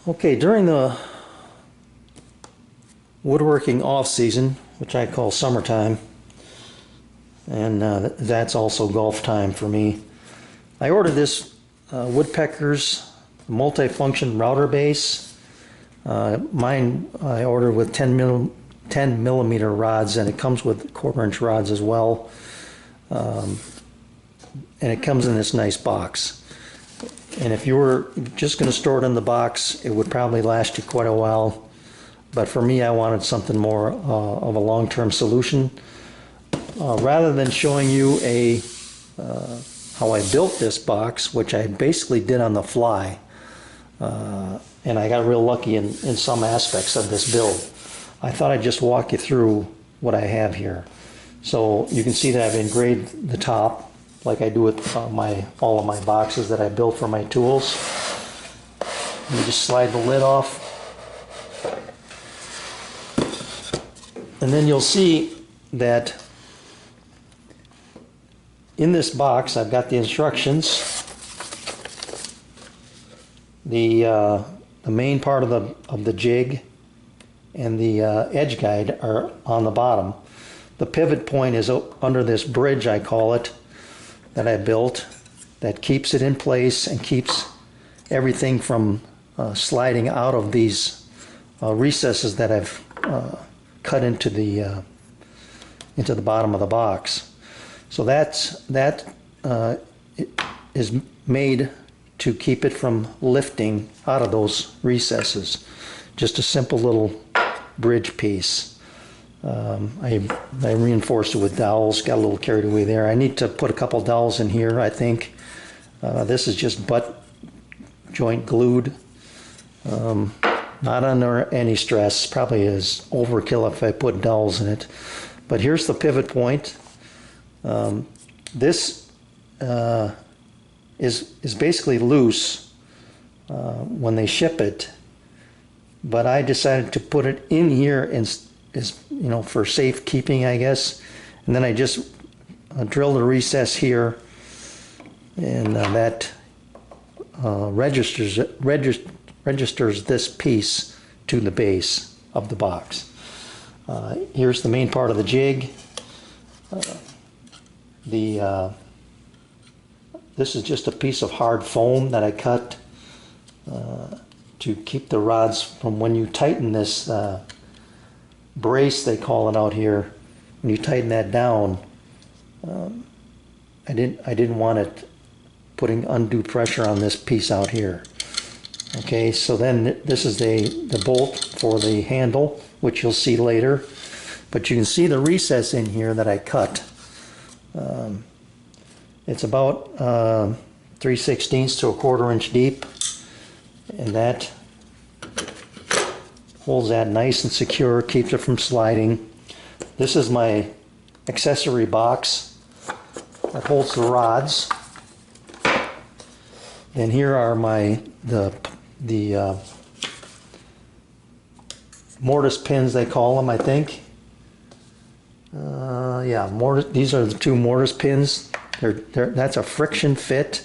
Okay, during the woodworking off season, which I call summertime, and that's also golf time for me, I ordered this Woodpeckers multi-function router base. Mine I ordered with 10 millimeter rods, and it comes with 1/4 inch rods as well. And it comes in this nice box. And if you were just going to store it in the box, it would probably last you quite a while. But for me, I wanted something more of a long-term solution. Rather than showing you how I built this box, which I basically did on the fly, and I got real lucky in some aspects of this build, I thought I'd just walk you through what I have here. So you can see that I've engraved the top, like I do with all of my boxes that I built for my tools. You just slide the lid off, and then you'll see that in this box I've got the instructions. The main part of the jig and the edge guide are on the bottom. The pivot point is under this bridge, I call it, that I built, that keeps it in place and keeps everything from sliding out of these recesses that I've cut into the bottom of the box. So that is made to keep it from lifting out of those recesses. Just a simple little bridge piece. I reinforced it with dowels, got a little carried away there. I need to put a couple dowels in here, I think. This is just butt joint glued. Not under any stress. Probably is overkill if I put dowels in it. But here's the pivot point. This is basically loose when they ship it, but I decided to put it in here for safekeeping, I guess. And then I just drilled a recess here, and that registers this piece to the base of the box. Here's the main part of the jig. This is just a piece of hard foam that I cut to keep the rods from, when you tighten this brace, they call it out here, when you tighten that down, I didn't want it putting undue pressure on this piece out here. Okay, so then this is the bolt for the handle, which you'll see later. But you can see the recess in here that I cut. It's about 3/16 to 1/4 inch deep, and that holds that nice and secure, keeps it from sliding. This is my accessory box that holds the rods. And here are the mortise pins, they call them, I think. Yeah, these are the two mortise pins. That's a friction fit.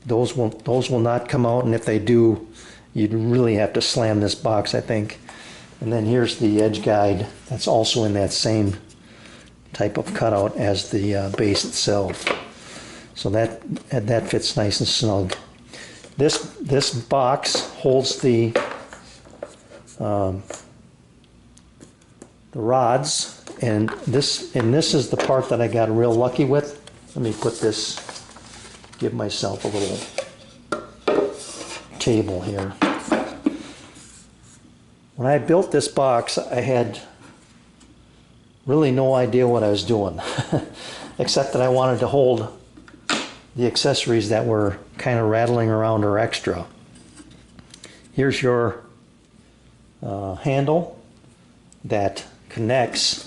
Those will not come out, and if they do, you'd really have to slam this box, I think. And then here's the edge guide. That's also in that same type of cutout as the base itself. So that fits nice and snug. This box holds the rods, and this is the part that I got real lucky with. Let me put this, give myself a little table here. When I built this box, I had really no idea what I was doing, except that I wanted to hold the accessories that were kind of rattling around or extra. Here's your handle that connects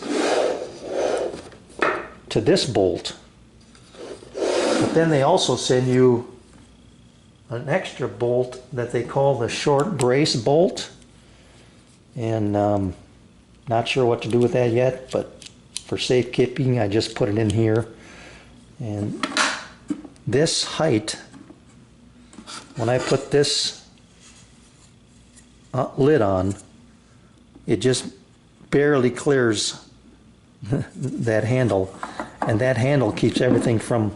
to this bolt, but then they also send you an extra bolt that they call the short brace bolt, and not sure what to do with that yet, but for safekeeping I just put it in here. And this height when I put this lid on, it just barely clears that handle, and that handle keeps everything from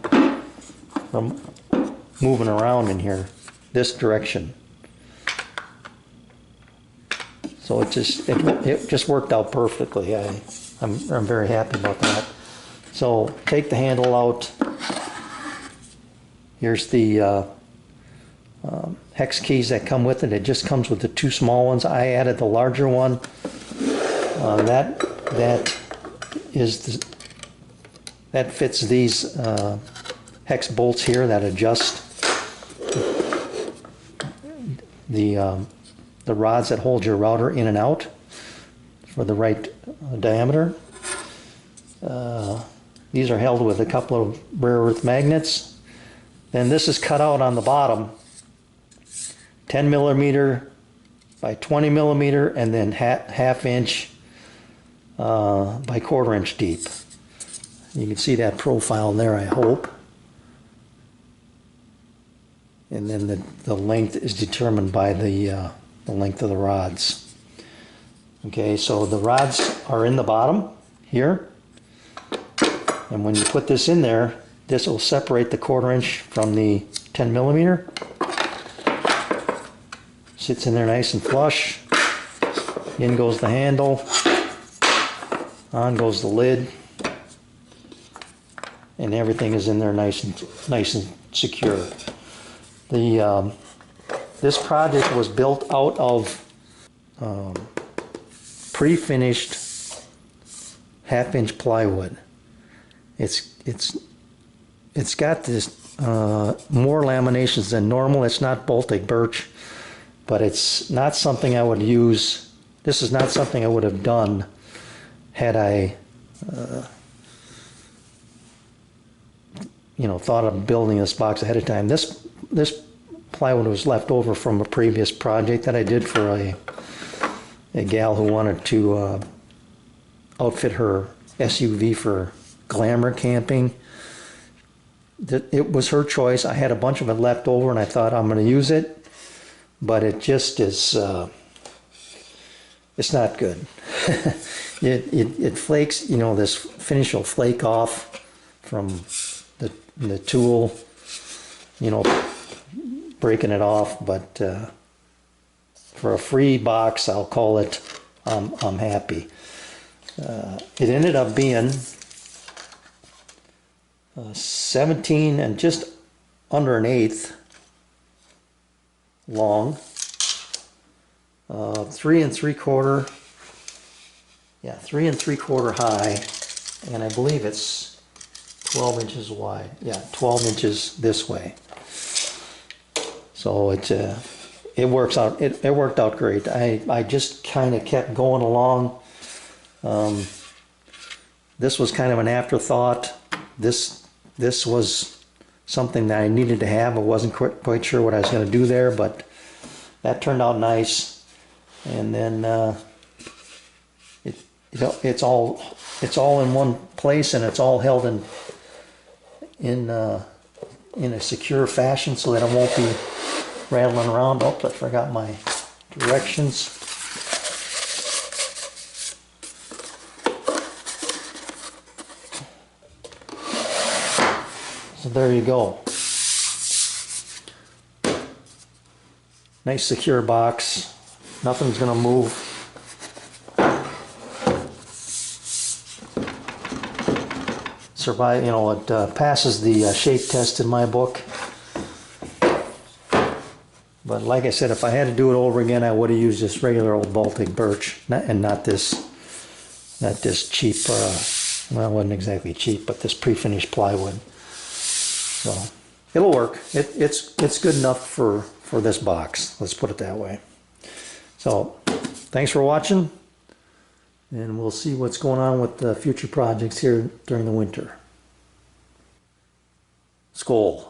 moving around in here this direction. So it just worked out perfectly. I'm very happy about that. So take the handle out. Here's the hex keys that come with it. It just comes with the two small ones. I added the larger one. That fits these hex bolts here that adjust the rods that hold your router in and out for the right diameter. These are held with a couple of rare earth magnets. Then this is cut out on the bottom, 10 millimeter by 20 millimeter, and then half inch by 1/4 inch deep. You can see that profile there, I hope. And then the length is determined by the length of the rods. Okay, so the rods are in the bottom here. And when you put this in there, this will separate the 1/4 inch from the 10 millimeter. Sits in there nice and flush. In goes the handle. On goes the lid. And everything is in there nice and secure. This project was built out of pre-finished half-inch plywood. It's got this more laminations than normal. It's not Baltic birch, but it's not something I would use. This is not something I would have done had I thought of building this box ahead of time. This plywood was left over from a previous project that I did for a gal who wanted to outfit her SUV for glamour camping. It was her choice. I had a bunch of it left over and I thought I'm going to use it, but it just is, it's not good. it flakes, this finish will flake off from the tool, breaking it off, but for a free box, I'll call it, I'm happy. It ended up being 17 and just under 1/8 long, 3 3/4, 3 3/4 high, and I believe it's 12 inches wide. Yeah, 12 inches this way. So it works out. It worked out great. I just kind of kept going along. This was kind of an afterthought. This was something that I needed to have. I wasn't quite sure what I was going to do there, but that turned out nice. And then it's all in one place, and it's all held in a secure fashion so that it won't be rattling around. Oh, I forgot my directions. So there you go. Nice secure box. Nothing's gonna move. Survive, it passes the shake test in my book. But like I said, if I had to do it over again, I would have used this regular old Baltic birch, not this cheap. Well, it wasn't exactly cheap, but this pre-finished plywood. So it'll work. It's good enough for this box. Let's put it that way. So thanks for watching, and we'll see what's going on with the future projects here during the winter. Skål.